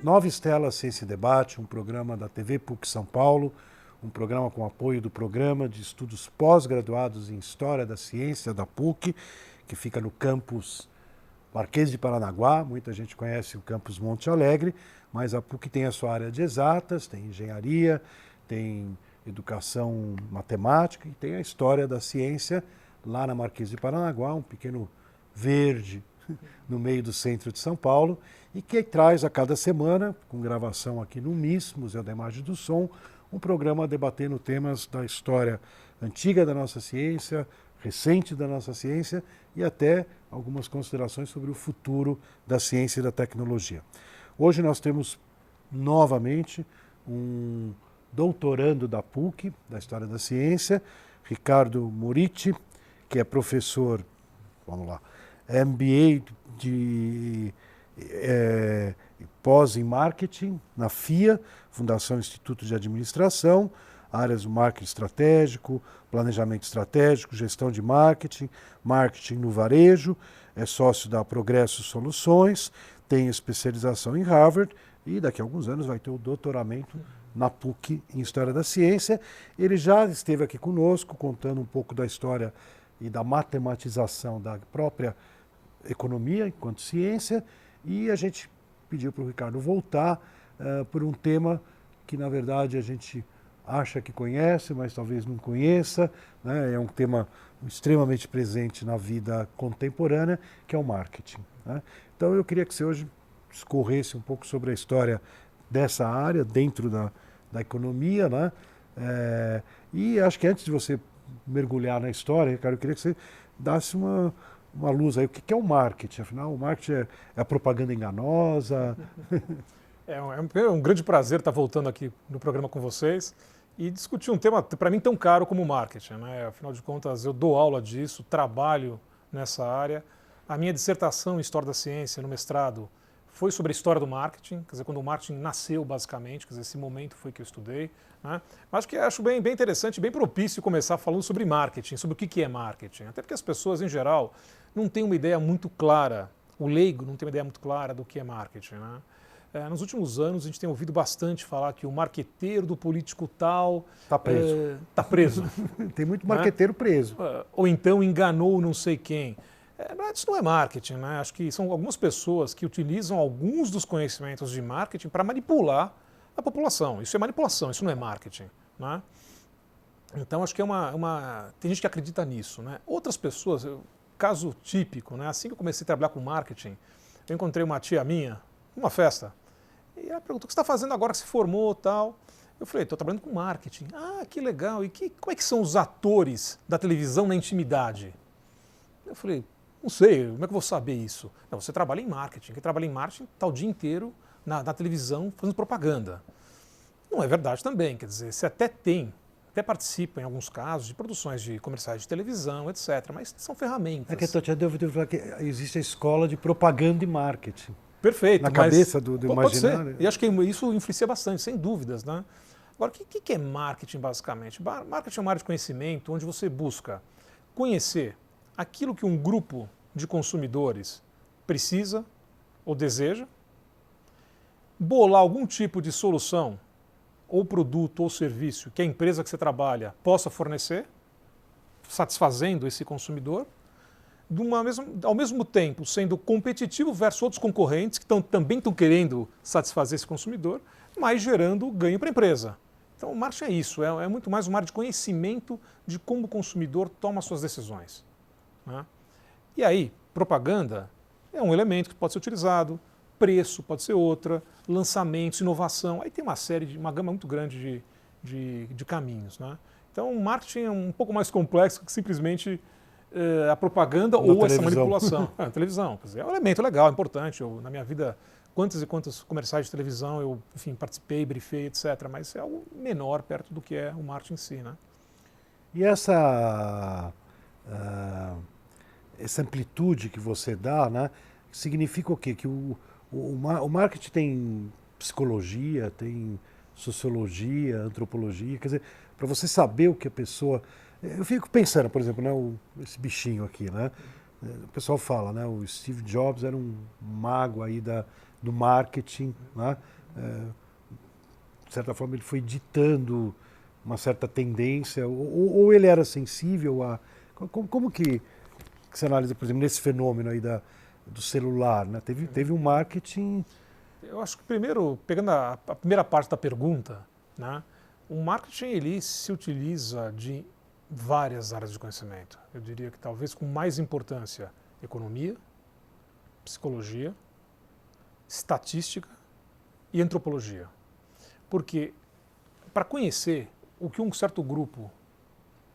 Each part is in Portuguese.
Nova Estela Ciência e Debate, um programa da TV PUC São Paulo, um programa com apoio do Programa de Estudos Pós-Graduados em História da Ciência da PUC, que fica no campus Marquês de Paranaguá. Muita gente conhece o campus Monte Alegre, mas a PUC tem a sua área de exatas, tem engenharia, tem educação matemática e tem a história da ciência lá na Marquês de Paranaguá, um pequeno verde no meio do centro de São Paulo, e que traz a cada semana, com gravação aqui no MIS, Museu da Imagem e do Som, um programa debatendo temas da história antiga da nossa ciência, recente da nossa ciência e até algumas considerações sobre o futuro da ciência e da tecnologia. Hoje nós temos novamente um doutorando da PUC, da História da Ciência, Ricardo Moriti, que é professor, vamos lá, MBA de pós em Marketing, na FIA, Fundação Instituto de Administração, áreas do marketing estratégico, planejamento estratégico, gestão de marketing, marketing no varejo, é sócio da Progresso Soluções, tem especialização em Harvard e daqui a alguns anos vai ter o doutoramento na PUC em História da Ciência. Ele já esteve aqui conosco contando um pouco da história e da matematização da própria economia enquanto ciência, e a gente pediu para o Ricardo voltar por um tema que na verdade a gente acha que conhece, mas talvez não conheça, né? É um tema extremamente presente na vida contemporânea, que é o marketing, né? Então eu queria que você hoje discorresse um pouco sobre a história dessa área dentro da economia, né? E acho que antes de você mergulhar na história, Ricardo, eu queria que você desse uma luz aí. O que é o marketing? Afinal, o marketing é a propaganda enganosa? É um grande prazer estar voltando aqui no programa com vocês e discutir um tema, para mim, tão caro como o marketing, né? Afinal de contas, eu dou aula disso, trabalho nessa área. A minha dissertação em História da Ciência, no mestrado, foi sobre a história do marketing, quer dizer, quando o marketing nasceu, basicamente, quer dizer, esse momento foi que eu estudei, né? Mas acho bem interessante, bem propício começar falando sobre marketing, sobre o que é marketing. Até porque as pessoas, em geral, não têm uma ideia muito clara, o leigo não tem uma ideia muito clara do que é marketing, né? Nos últimos anos, a gente tem ouvido bastante falar que o marqueteiro do político tal... Está preso. Está preso. Tem muito marqueteiro, né? Preso. Ou então enganou não sei quem. Isso não é marketing, né? Acho que são algumas pessoas que utilizam alguns dos conhecimentos de marketing para manipular a população. Isso é manipulação, isso não é marketing, né? Então acho que tem gente que acredita nisso, né? Outras pessoas, caso típico, né? Assim que eu comecei a trabalhar com marketing, eu encontrei uma tia minha numa festa e ela perguntou: o que você está fazendo agora que se formou e tal? Eu falei: estou trabalhando com marketing. Ah, que legal. E como é que são os atores da televisão na intimidade? Eu falei: não sei, como é que eu vou saber isso? Não, você trabalha em marketing. Quem trabalha em marketing está o dia inteiro na televisão fazendo propaganda. Não é verdade também, quer dizer, você até participa em alguns casos de produções de comerciais de televisão, etc. Mas são ferramentas. É que eu devo falar que existe a escola de propaganda e marketing. Perfeito. Na cabeça do pode imaginário. Ser. E acho que isso influencia bastante, sem dúvidas, né? Agora, o que é marketing, basicamente? Marketing é uma área de conhecimento onde você busca conhecer aquilo que um grupo de consumidores precisa ou deseja, bolar algum tipo de solução, ou produto ou serviço que a empresa que você trabalha possa fornecer, satisfazendo esse consumidor, ao mesmo tempo sendo competitivo versus outros concorrentes que também estão querendo satisfazer esse consumidor, mas gerando ganho para a empresa. Então o marketing é isso, é muito mais uma área de conhecimento de como o consumidor toma suas decisões, né? E aí, propaganda é um elemento que pode ser utilizado, preço pode ser outra, lançamentos, inovação, aí tem uma gama muito grande de caminhos, né? Então o marketing é um pouco mais complexo que simplesmente a propaganda ou essa manipulação. A televisão, quer dizer, é um elemento legal, importante. Na minha vida, quantos e quantos comerciais de televisão eu, enfim, participei, briefei, etc. Mas é algo menor perto do que é o marketing em si, né? E essa amplitude que você dá, né, significa o quê? Que o marketing tem psicologia, tem sociologia, antropologia, quer dizer, para você saber o que a pessoa... Eu fico pensando, por exemplo, né, esse bichinho aqui, né? O pessoal fala, né, o Steve Jobs era um mago aí do marketing, né? de certa forma, ele foi ditando uma certa tendência, ou ele era sensível a... Como que você analisa, por exemplo, nesse fenômeno aí do celular, né? Teve um marketing... Eu acho que primeiro, pegando a primeira parte da pergunta, né, o marketing ele se utiliza de várias áreas de conhecimento. Eu diria que talvez com mais importância economia, psicologia, estatística e antropologia. Porque para conhecer o que um certo grupo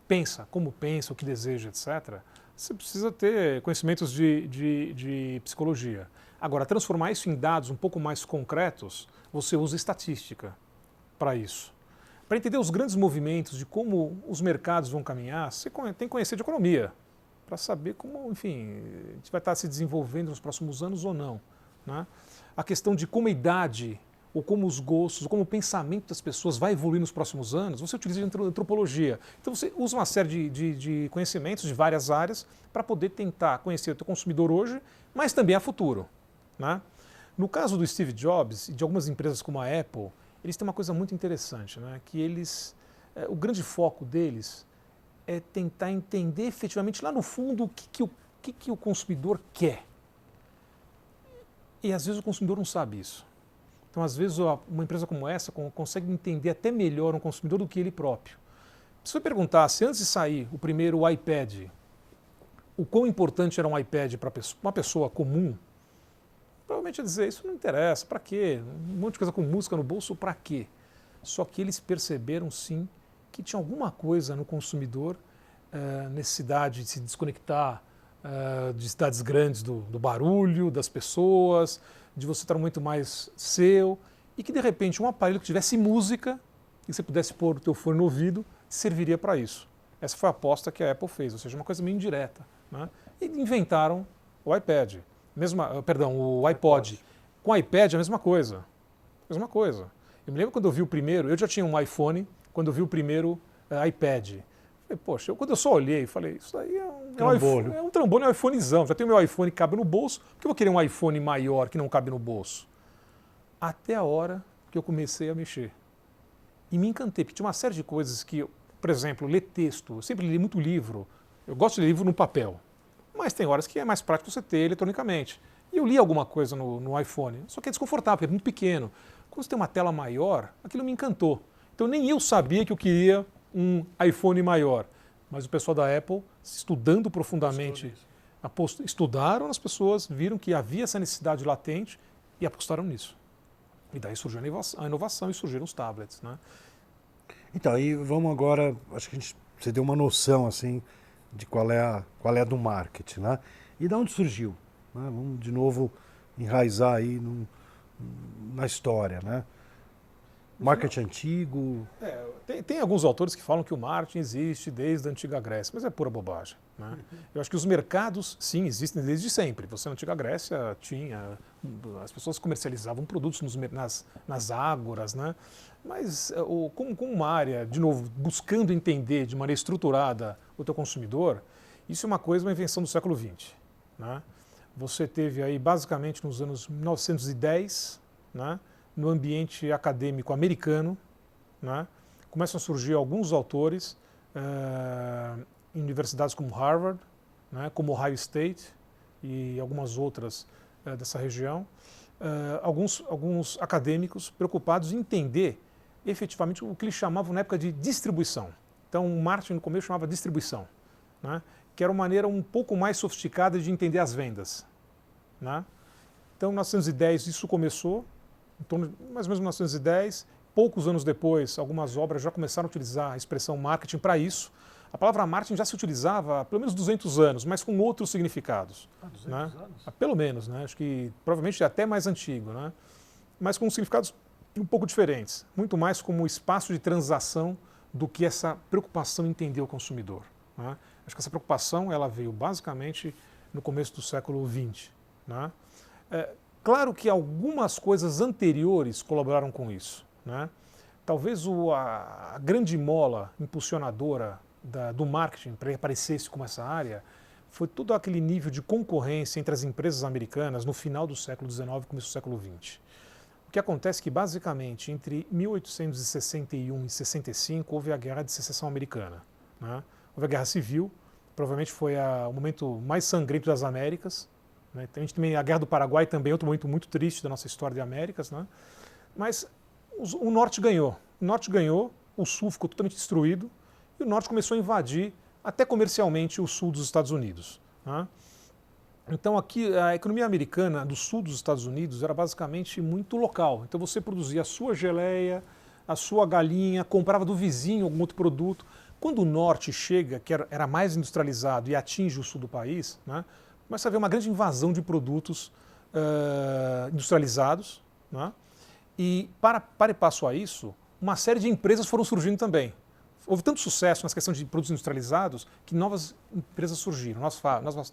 pensa, como pensa, o que deseja, etc., você precisa ter conhecimentos de psicologia. Agora, transformar isso em dados um pouco mais concretos, você usa estatística para isso. Para entender os grandes movimentos de como os mercados vão caminhar, você tem que conhecer de economia, para saber como, enfim, a gente vai estar se desenvolvendo nos próximos anos ou não, né? A questão de como a idade, ou como os gostos, ou como o pensamento das pessoas vai evoluir nos próximos anos, você utiliza antropologia. Então você usa uma série de conhecimentos de várias áreas para poder tentar conhecer o teu consumidor hoje, mas também a futuro, né? No caso do Steve Jobs e de algumas empresas como a Apple, eles têm uma coisa muito interessante, né? Que eles, o grande foco deles é tentar entender efetivamente lá no fundo o que o consumidor quer. E às vezes o consumidor não sabe isso. Então, às vezes, uma empresa como essa consegue entender até melhor um consumidor do que ele próprio. Se você perguntasse, antes de sair o primeiro iPad, o quão importante era um iPad para uma pessoa comum, provavelmente ia dizer, isso não interessa, para quê? Um monte de coisa com música no bolso, para quê? Só que eles perceberam, sim, que tinha alguma coisa no consumidor, necessidade de se desconectar de cidades grandes do barulho, das pessoas, de você estar muito mais seu, e que de repente um aparelho que tivesse música, e você pudesse pôr o teu fone no ouvido, serviria para isso. Essa foi a aposta que a Apple fez, ou seja, uma coisa meio indireta, né? E inventaram o iPad, o iPod. Com o iPad a mesma coisa. Mesma coisa. Eu me lembro quando eu vi o primeiro, eu já tinha um iPhone, quando eu vi o primeiro iPad. Falei, poxa, quando eu só olhei, falei, isso aí é um trambolho, é um iPhonezão. Já tenho meu iPhone que cabe no bolso, por que eu vou querer um iPhone maior que não cabe no bolso? Até a hora que eu comecei a mexer. E me encantei, porque tinha uma série de coisas que, por exemplo, ler texto, eu sempre li muito livro, eu gosto de ler livro no papel, mas tem horas que é mais prático você ter eletronicamente. E eu li alguma coisa no iPhone, só que é desconfortável, porque é muito pequeno. Quando você tem uma tela maior, aquilo me encantou. Então nem eu sabia que eu queria um iPhone maior. Mas o pessoal da Apple, estudando profundamente, estudaram as pessoas, viram que havia essa necessidade latente e apostaram nisso. E daí surgiu a inovação e surgiram os tablets, né? Então, aí vamos agora, acho que você deu uma noção assim de qual é a do marketing, né? E de onde surgiu? Né? Vamos de novo enraizar aí na história, né? Marketing antigo. Tem alguns autores que falam que o marketing existe desde a antiga Grécia, mas é pura bobagem, né? Eu acho que os mercados, sim, existem desde sempre. Você na antiga Grécia as pessoas comercializavam produtos nas ágoras, né? Mas como uma área, de novo, buscando entender de maneira estruturada o teu consumidor, isso é uma invenção do século XX, né? Você teve aí basicamente nos anos 1910, né? No ambiente acadêmico americano, né? Começam a surgir alguns autores em universidades como Harvard, né? Como Ohio State e algumas outras dessa região, alguns acadêmicos preocupados em entender efetivamente o que eles chamavam na época de distribuição. Então o marketing no começo chamava distribuição, né? Que era uma maneira um pouco mais sofisticada de entender as vendas, né? Então em 1910 isso começou, mais ou menos 1910, poucos anos depois, algumas obras já começaram a utilizar a expressão marketing para isso. A palavra marketing já se utilizava há pelo menos 200 anos, mas com outros significados. 200 né? anos? Pelo menos, né? Acho que provavelmente é até mais antigo, né? Mas com significados um pouco diferentes, muito mais como espaço de transação do que essa preocupação em entender o consumidor, né? Acho que essa preocupação ela veio basicamente no começo do século XX, né? Claro que algumas coisas anteriores colaboraram com isso, né? Talvez a grande mola impulsionadora do marketing para que aparecesse como essa área foi todo aquele nível de concorrência entre as empresas americanas no final do século XIX e começo do século XX. O que acontece é que, basicamente, entre 1861 e 65, houve a Guerra de Secessão Americana. Né? Houve a Guerra Civil, provavelmente foi o momento mais sangrento das Américas. Né? Então, a gente tem a Guerra do Paraguai também, outro momento muito triste da nossa história de Américas. Né? Mas o Norte ganhou. O Norte ganhou, o Sul ficou totalmente destruído, e o Norte começou a invadir, até comercialmente, o Sul dos Estados Unidos. Né? Então aqui a economia americana do sul dos Estados Unidos era basicamente muito local. Então você produzia a sua geleia, a sua galinha, comprava do vizinho algum outro produto. Quando o norte chega, que era mais industrializado e atinge o sul do país, né, começa a haver uma grande invasão de produtos industrializados. Né, e para e passo a isso, uma série de empresas foram surgindo também. Houve tanto sucesso nessa questão de produtos industrializados que novas empresas surgiram,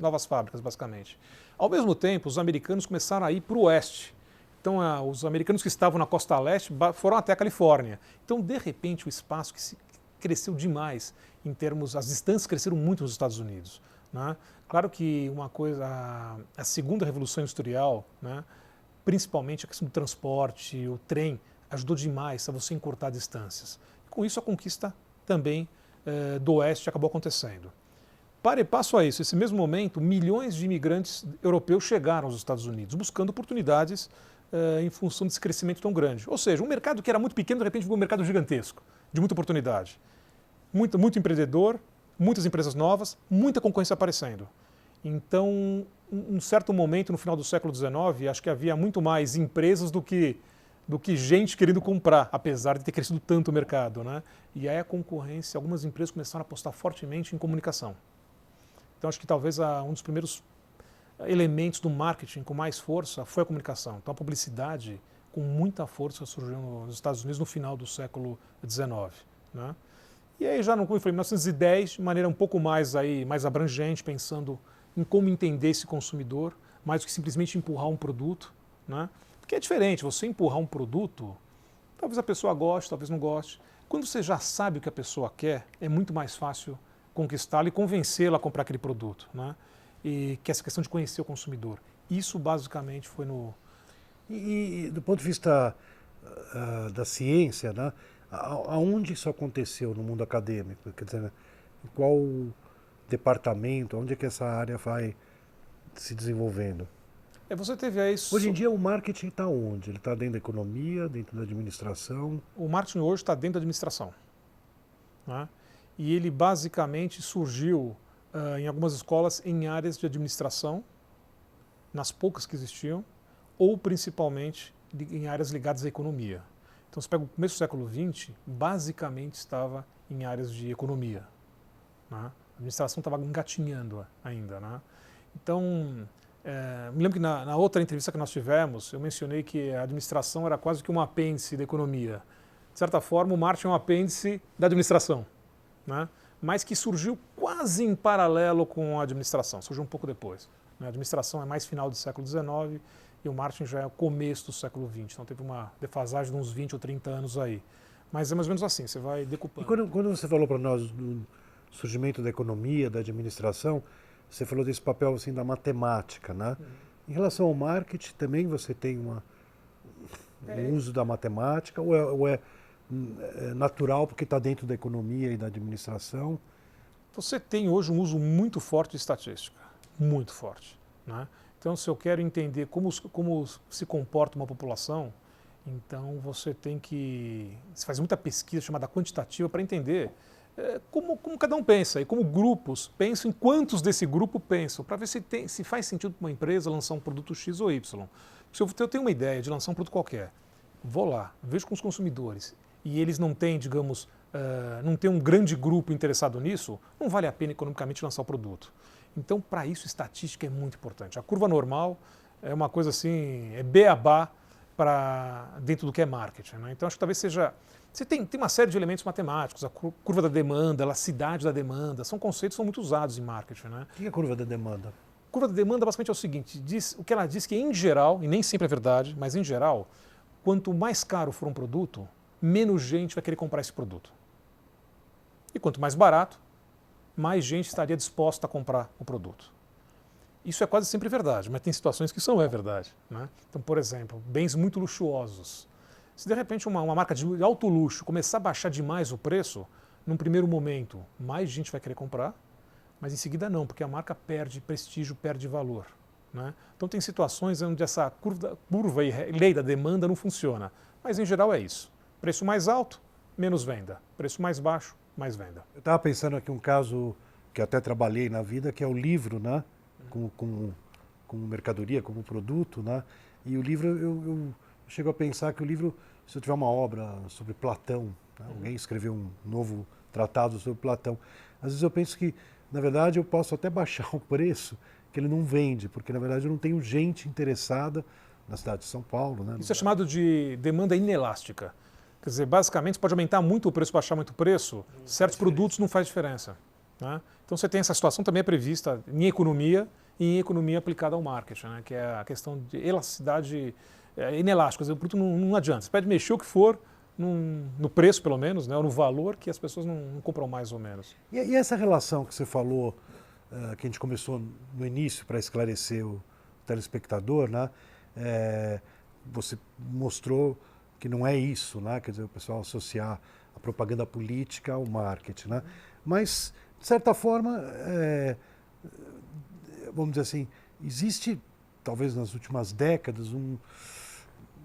novas fábricas, basicamente. Ao mesmo tempo, os americanos começaram a ir para o oeste. Então, os americanos que estavam na costa leste foram até a Califórnia. Então, de repente, o espaço cresceu demais em termos... As distâncias cresceram muito nos Estados Unidos. Né? Claro que uma coisa... A segunda revolução industrial, né, principalmente a questão do transporte, o trem, ajudou demais a você encurtar distâncias. Com isso, a conquista também do Oeste acabou acontecendo. Para e passo a isso, esse mesmo momento, milhões de imigrantes europeus chegaram aos Estados Unidos, buscando oportunidades em função desse crescimento tão grande. Ou seja, um mercado que era muito pequeno, de repente, ficou um mercado gigantesco, de muita oportunidade. Muito empreendedor, muitas empresas novas, muita concorrência aparecendo. Então, um certo momento, no final do século XIX, acho que havia muito mais empresas do que gente querendo comprar, apesar de ter crescido tanto o mercado. Né? E aí a concorrência, algumas empresas começaram a apostar fortemente em comunicação. Então acho que talvez um dos primeiros elementos do marketing com mais força foi a comunicação. Então a publicidade com muita força surgiu nos Estados Unidos no final do século XIX. Né? E aí já, como eu falei, em 1910, de maneira um pouco mais abrangente, pensando em como entender esse consumidor, mais do que simplesmente empurrar um produto. Né? Porque é diferente, você empurrar um produto, talvez a pessoa goste, talvez não goste. Quando você já sabe o que a pessoa quer, é muito mais fácil conquistá-la e convencê-la a comprar aquele produto. Né? E que essa questão de conhecer o consumidor. Isso basicamente foi no... E do ponto de vista da ciência, né, aonde isso aconteceu no mundo acadêmico? Quer dizer, em qual departamento, onde é que essa área vai se desenvolvendo? Você teve aí... Hoje em dia o marketing está onde? Ele está dentro da economia, dentro da administração? O marketing hoje está dentro da administração. Né? E ele basicamente surgiu em algumas escolas em áreas de administração, nas poucas que existiam, ou principalmente em áreas ligadas à economia. Então você pega o começo do século XX, basicamente estava em áreas de economia. Né? A administração estava engatinhando ainda. Né? Então... me lembro que na outra entrevista que nós tivemos, eu mencionei que a administração era quase que um apêndice da economia. De certa forma, o marketing é um apêndice da administração, né? Mas que surgiu quase em paralelo com a administração, surgiu um pouco depois. Né? A administração é mais final do século XIX e o marketing já é o começo do século XX. Então teve uma defasagem de uns 20 ou 30 anos aí. Mas é mais ou menos assim, você vai decupando. E quando você falou para nós do surgimento da economia, da administração, você falou desse papel assim, da matemática, né? Em relação ao marketing, também você tem um uso da matemática ou é natural porque está dentro da economia e da administração? Você tem hoje um uso muito forte de estatística, muito forte. Né? Então, se eu quero entender como se comporta uma população, então você tem que... Você faz muita pesquisa chamada quantitativa para entender como cada um pensa e como grupos pensam, em quantos desse grupo pensam, para ver se faz sentido para uma empresa lançar um produto X ou Y. Se eu tenho uma ideia de lançar um produto qualquer, vou lá, vejo com os consumidores e eles não têm, digamos, não tem um grande grupo interessado nisso, não vale a pena economicamente lançar o produto. Então, para isso, estatística é muito importante. A curva normal é uma coisa assim, é beabá dentro do que é marketing. Né? Então, acho que talvez seja... Você tem uma série de elementos matemáticos, a curva da demanda, a elasticidade da demanda, são conceitos que são muito usados em marketing. Né? O que é a curva da demanda? A curva da demanda basicamente é o seguinte, o que ela diz que em geral, e nem sempre é verdade, mas em geral, quanto mais caro for um produto, menos gente vai querer comprar esse produto. E quanto mais barato, mais gente estaria disposta a comprar o produto. Isso é quase sempre verdade, mas tem situações que isso não é verdade, né? Então, por exemplo, bens muito luxuosos. Se de repente uma marca de alto luxo começar a baixar demais o preço, num primeiro momento, mais gente vai querer comprar, mas em seguida não, porque a marca perde prestígio, perde valor, né? Então tem situações onde essa curva e lei da demanda não funciona, mas em geral é isso. Preço mais alto, menos venda. Preço mais baixo, mais venda. Eu estava pensando aqui um caso que eu até trabalhei na vida, que é o livro, né? Como mercadoria, como produto, né? E o livro, eu chego a pensar que o livro, se eu tiver uma obra sobre Platão, né? Alguém escreveu um novo tratado sobre Platão, às vezes eu penso que, na verdade, eu posso até baixar o preço, que ele não vende, porque, na verdade, eu não tenho gente interessada na cidade de São Paulo, né? Isso é chamado de demanda inelástica. Quer dizer, basicamente, você pode aumentar muito o preço, baixar muito o preço, certos produtos não faz diferença, né? Então você tem essa situação também é prevista em economia e em economia aplicada ao marketing, né? Que é a questão de elasticidade inelástica. Quer dizer, o produto não adianta. Você pode mexer o que for no preço, pelo menos, né? Ou no valor que as pessoas não compram mais ou menos. E essa relação que você falou, que a gente começou no início para esclarecer o telespectador, né? Você mostrou que não é isso, né? Quer dizer, o pessoal associar a propaganda política ao marketing, né? Mas, de certa forma, vamos dizer assim, existe, talvez nas últimas décadas, um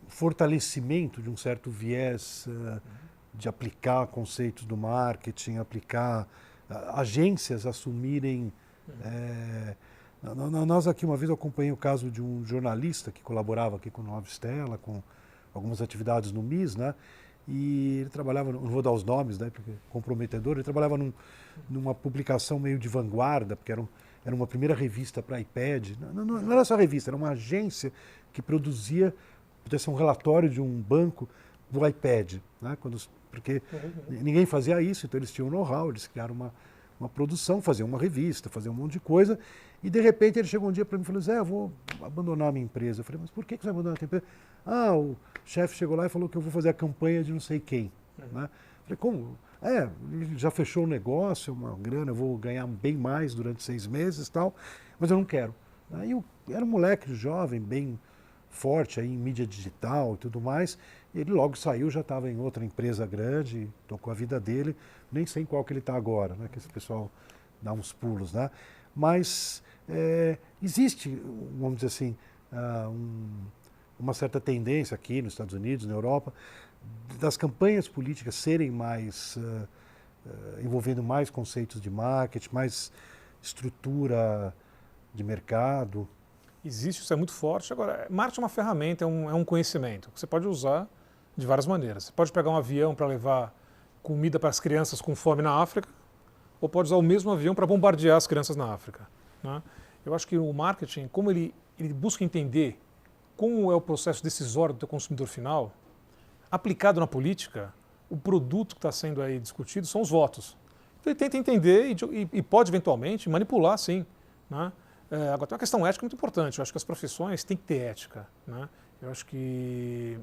fortalecimento de um certo viés de aplicar conceitos do marketing, aplicar agências assumirem... Nós aqui, uma vez, eu acompanhei o caso de um jornalista que colaborava aqui com o Nova Estela, com algumas atividades no MIS, né? E ele trabalhava, não vou dar os nomes, né, porque é comprometedor, ele trabalhava numa publicação meio de vanguarda, porque era uma primeira revista para iPad. Não era só revista, era uma agência que produzia, podia ser um relatório de um banco do iPad, né? Porque ninguém fazia isso, então eles tinham know-how, eles criaram uma produção, faziam uma revista, faziam um monte de coisa, e de repente ele chegou um dia para mim e falou: Zé, eu vou abandonar a minha empresa. Eu falei: mas por que você vai abandonar a tua empresa? Ah, o chefe chegou lá e falou que eu vou fazer a campanha de não sei quem. Né? Eu falei: como? Ele já fechou o negócio, uma grana, eu vou ganhar bem mais durante 6 meses e tal, mas eu não quero. Aí eu era um moleque jovem, bem forte aí em mídia digital e tudo mais. Ele logo saiu, já estava em outra empresa grande, tocou a vida dele, nem sei em qual que ele está agora, né? Que esse pessoal dá uns pulos, né? Mas existe, vamos dizer assim, uma certa tendência aqui nos Estados Unidos, na Europa, das campanhas políticas serem mais, envolvendo mais conceitos de marketing, mais estrutura de mercado. Existe, isso é muito forte. Agora, marketing é uma ferramenta, é um conhecimento que você pode usar de várias maneiras. Você pode pegar um avião para levar comida para as crianças com fome na África, ou pode usar o mesmo avião para bombardear as crianças na África, né? Eu acho que o marketing, como ele busca entender como é o processo decisório do teu consumidor final, aplicado na política, o produto que está sendo aí discutido são os votos. Então ele tenta entender e pode eventualmente manipular, sim, né? Agora tem uma questão ética muito importante. Eu acho que as profissões têm que ter ética, né? Eu acho que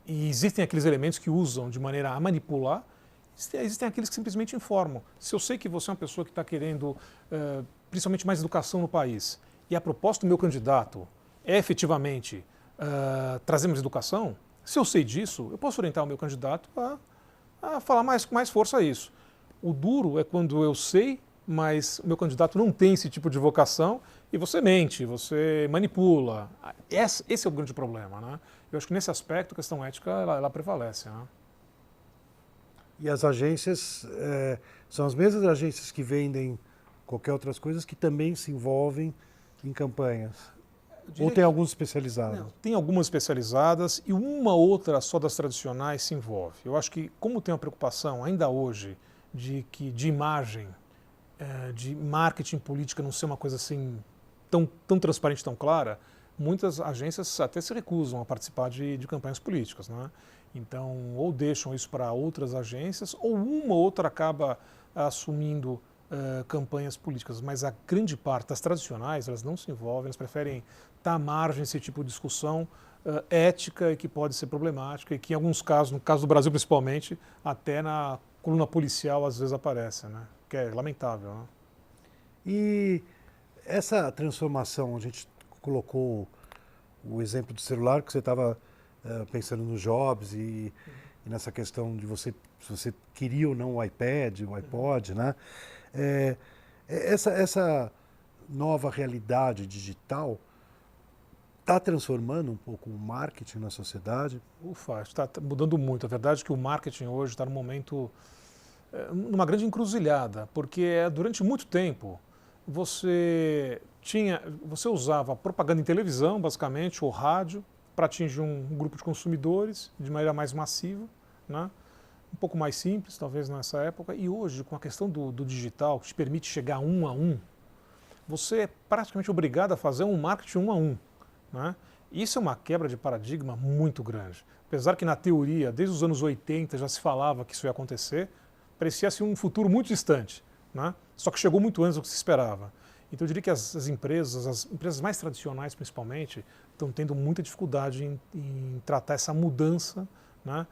existem aqueles elementos que usam de maneira a manipular, existem aqueles que simplesmente informam. Se eu sei que você é uma pessoa que está querendo, principalmente mais educação no país, e a proposta do meu candidato é efetivamente trazer mais educação, se eu sei disso, eu posso orientar o meu candidato a falar com mais força a isso. O duro é quando eu sei, mas o meu candidato não tem esse tipo de vocação e você mente, você manipula. Esse é o grande problema, né? Eu acho que nesse aspecto a questão ética ela prevalece, né? E as agências são as mesmas agências que vendem qualquer outras coisas que também se envolvem em campanhas? Ou tem algumas especializadas? Não, tem algumas especializadas e uma outra só das tradicionais se envolve. Eu acho que como tem uma preocupação ainda hoje de imagem, de marketing política não ser uma coisa assim tão transparente, tão clara, muitas agências até se recusam a participar de campanhas políticas, né? Então, ou deixam isso para outras agências, ou uma ou outra acaba assumindo campanhas políticas. Mas a grande parte das tradicionais, elas não se envolvem, elas preferem estar à margem desse tipo de discussão ética e que pode ser problemática e que em alguns casos, no caso do Brasil principalmente, até na coluna policial às vezes aparece, né? Que é lamentável, né? E Essa transformação, a gente colocou o exemplo do celular, que você estava pensando no Jobs e nessa questão de se você queria ou não o iPad, o iPod, né? Essa nova realidade digital está transformando um pouco o marketing na sociedade? Ufa, está mudando muito. A verdade é que o marketing hoje está num momento, numa grande encruzilhada, porque durante muito tempo você usava propaganda em televisão, basicamente, ou rádio, para atingir um grupo de consumidores de maneira mais massiva, né? Um pouco mais simples, talvez nessa época. E hoje, com a questão do digital, que te permite chegar um a um, você é praticamente obrigado a fazer um marketing um a um, né? Isso é uma quebra de paradigma muito grande. Apesar que na teoria, desde os anos 80 já se falava que isso ia acontecer, parecia-se um futuro muito distante, né? Só que chegou muito antes do que se esperava. Então eu diria que as empresas mais tradicionais principalmente, estão tendo muita dificuldade em tratar essa mudança, né,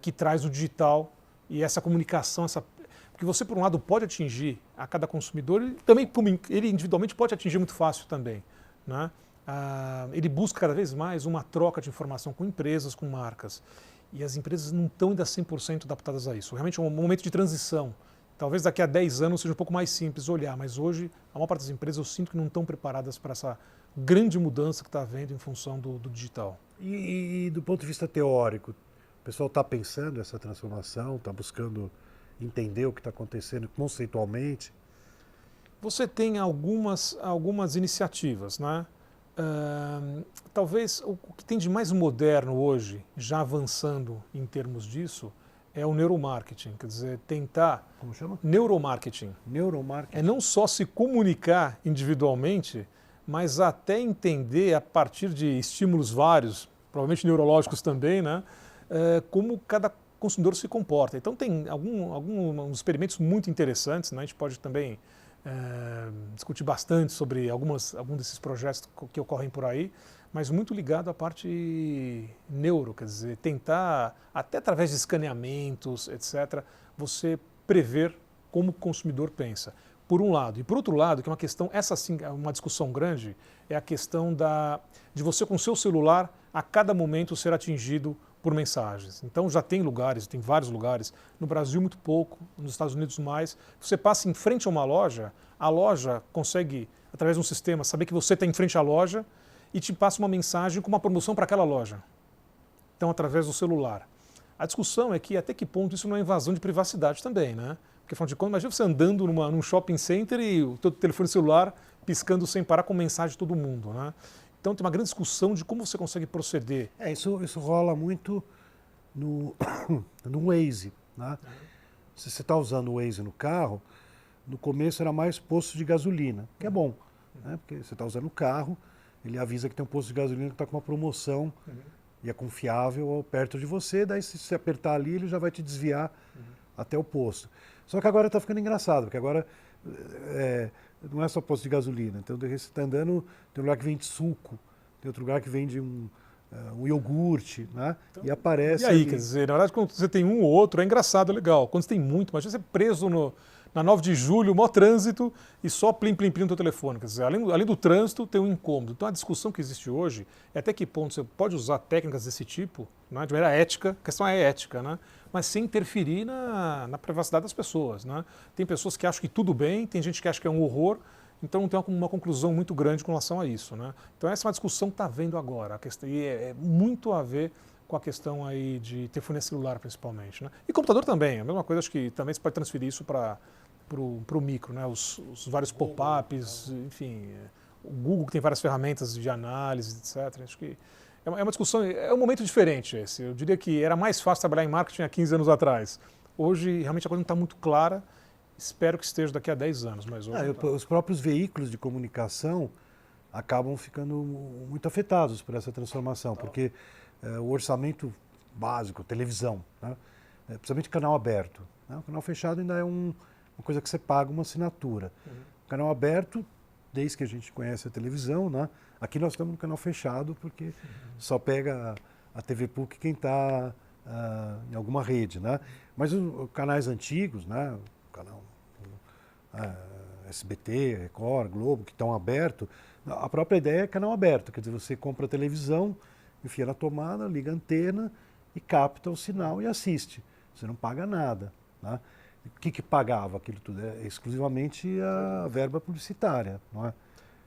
que traz o digital e essa comunicação, porque você por um lado pode atingir a cada consumidor e também ele individualmente pode atingir muito fácil também, né? Ele busca cada vez mais uma troca de informação com empresas, com marcas. E as empresas não estão ainda 100% adaptadas a isso. Realmente é um momento de transição. Talvez daqui a 10 anos seja um pouco mais simples olhar, mas hoje a maior parte das empresas eu sinto que não estão preparadas para essa grande mudança que está havendo em função do digital. E do ponto de vista teórico, o pessoal está pensando essa transformação, está buscando entender o que está acontecendo conceitualmente? Você tem algumas iniciativas, né? Talvez o que tem de mais moderno hoje, já avançando em termos disso, é o neuromarketing, quer dizer, tentar... Como chama? Neuromarketing. Neuromarketing. É não só se comunicar individualmente, mas até entender a partir de estímulos vários, provavelmente neurológicos também, né, como cada consumidor se comporta. Então tem alguns experimentos muito interessantes, né, a gente pode também discutir bastante sobre alguns desses projetos que ocorrem por aí, mas muito ligado à parte neuro, quer dizer, tentar, até através de escaneamentos, etc., você prever como o consumidor pensa, por um lado. E por outro lado, que é uma questão, essa sim é uma discussão grande, é a questão de você com o seu celular, a cada momento, ser atingido por mensagens. Então já tem lugares, tem vários lugares, no Brasil muito pouco, nos Estados Unidos mais. Você passa em frente a uma loja, a loja consegue, através de um sistema, saber que você está em frente à loja e te passa uma mensagem com uma promoção para aquela loja. Então, através do celular. A discussão é que até que ponto isso não é invasão de privacidade também, né? Porque, afinal de contas, imagina você andando num shopping center e o teu telefone celular piscando sem parar com mensagem de todo mundo, né? Então tem uma grande discussão de como você consegue proceder. Isso rola muito no Waze, né? Se você está usando o Waze no carro, no começo era mais posto de gasolina, que é bom, né? Porque você está usando o carro, ele avisa que tem um posto de gasolina que está com uma promoção e é confiável perto de você, daí se você apertar ali ele já vai te desviar até o posto. Só que agora está ficando engraçado, porque agora não é só posto de gasolina. Então, você está andando, tem um lugar que vende suco, tem outro lugar que vende um iogurte, né? Então, e aparece. E aí, quer dizer, na verdade, quando você tem um ou outro, é engraçado, é legal. Quando você tem muito, imagina você preso na 9 de julho, maior trânsito, e só plim, plim, plim no teu telefone. Quer dizer, além do trânsito, tem um incômodo. Então, a discussão que existe hoje é até que ponto você pode usar técnicas desse tipo, né, de maneira ética, a questão é ética, né? Mas sem interferir na privacidade das pessoas, né? Tem pessoas que acham que tudo bem, tem gente que acha que é um horror, então não tem uma conclusão muito grande com relação a isso, né? Então essa é uma discussão que está havendo agora, e é muito a ver com a questão aí de telefonia celular principalmente, né? E computador também, a mesma coisa, acho que também você pode transferir isso para o micro, né? Os vários pop-ups, enfim, o Google que tem várias ferramentas de análise, etc. Acho que é uma discussão, é um momento diferente esse. Eu diria que era mais fácil trabalhar em marketing há 15 anos atrás. Hoje, realmente, a coisa não está muito clara. Espero que esteja daqui a 10 anos. Mas hoje os próprios veículos de comunicação acabam ficando muito afetados por essa transformação, porque o orçamento básico, televisão, né? Principalmente canal aberto, né? O canal fechado ainda é uma coisa que você paga uma assinatura. O canal aberto, desde que a gente conhece a televisão, né? Aqui nós estamos no canal fechado porque só pega a TV PUC quem está em alguma rede, né? Mas os canais antigos, né? O canal SBT, Record, Globo, que estão abertos, a própria ideia é canal aberto, quer dizer, você compra a televisão, enfia na tomada, liga a antena e capta o sinal e assiste. Você não paga nada. Né? O que pagava aquilo tudo? É exclusivamente a verba publicitária. Não é?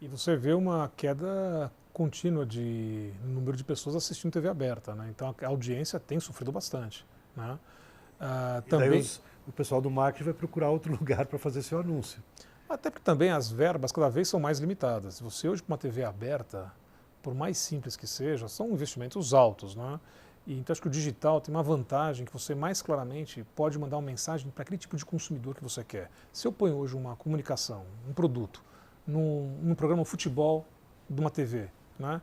E você vê uma queda contínua de número de pessoas assistindo TV aberta, né? Então a audiência tem sofrido bastante. Né? Também o pessoal do marketing vai procurar outro lugar para fazer seu anúncio. Até porque também as verbas cada vez são mais limitadas. Você hoje com uma TV aberta, por mais simples que seja, são investimentos altos. Né? E então acho que o digital tem uma vantagem que você mais claramente pode mandar uma mensagem para aquele tipo de consumidor que você quer. Se eu ponho hoje uma comunicação, um produto, num programa de futebol de uma TV, né?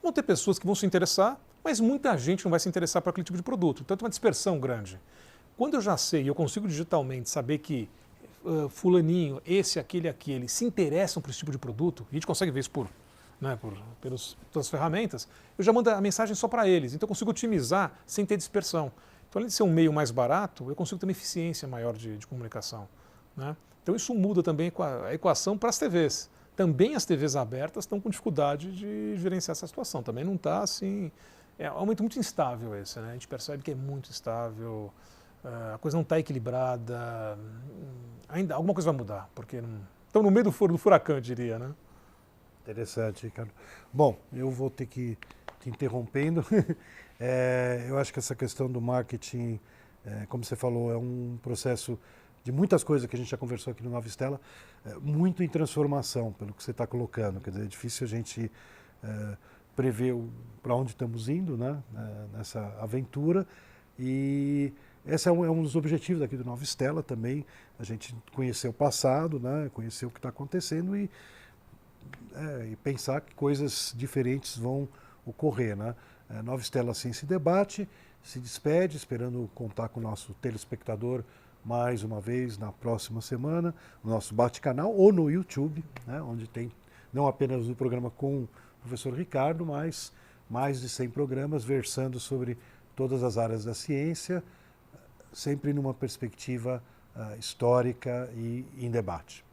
Vão ter pessoas que vão se interessar, mas muita gente não vai se interessar por aquele tipo de produto. Então tem uma dispersão grande. Quando eu já sei e eu consigo digitalmente saber que fulaninho, esse, aquele, se interessam por esse tipo de produto, e a gente consegue ver isso pelas ferramentas, eu já mando a mensagem só para eles. Então eu consigo otimizar sem ter dispersão. Então além de ser um meio mais barato, eu consigo ter uma eficiência maior de comunicação. Né? Então isso muda também a equação para as TVs. Também as TVs abertas estão com dificuldade de gerenciar essa situação. Também não está assim... É um aumento muito instável esse, né? A gente percebe que é muito instável, a coisa não está equilibrada, ainda alguma coisa vai mudar, porque estão no meio do furacão, eu diria, né? Interessante, Ricardo. Bom, eu vou ter que te interrompendo. Eu acho que essa questão do marketing, como você falou, é um processo de muitas coisas que a gente já conversou aqui no Nova Stella, muito em transformação, pelo que você está colocando. Quer dizer, é difícil a gente prever para onde estamos indo, né, nessa aventura. E esse é um dos objetivos aqui do Nova Stella também, a gente conhecer o passado, né, conhecer o que está acontecendo e pensar que coisas diferentes vão ocorrer. Né? Nova Stella Ciência e Debate se despede, esperando contar com o nosso telespectador mais uma vez na próxima semana, no nosso bate-canal ou no YouTube, né, onde tem não apenas o programa com o professor Ricardo, mas mais de 100 programas versando sobre todas as áreas da ciência, sempre numa perspectiva histórica e em debate.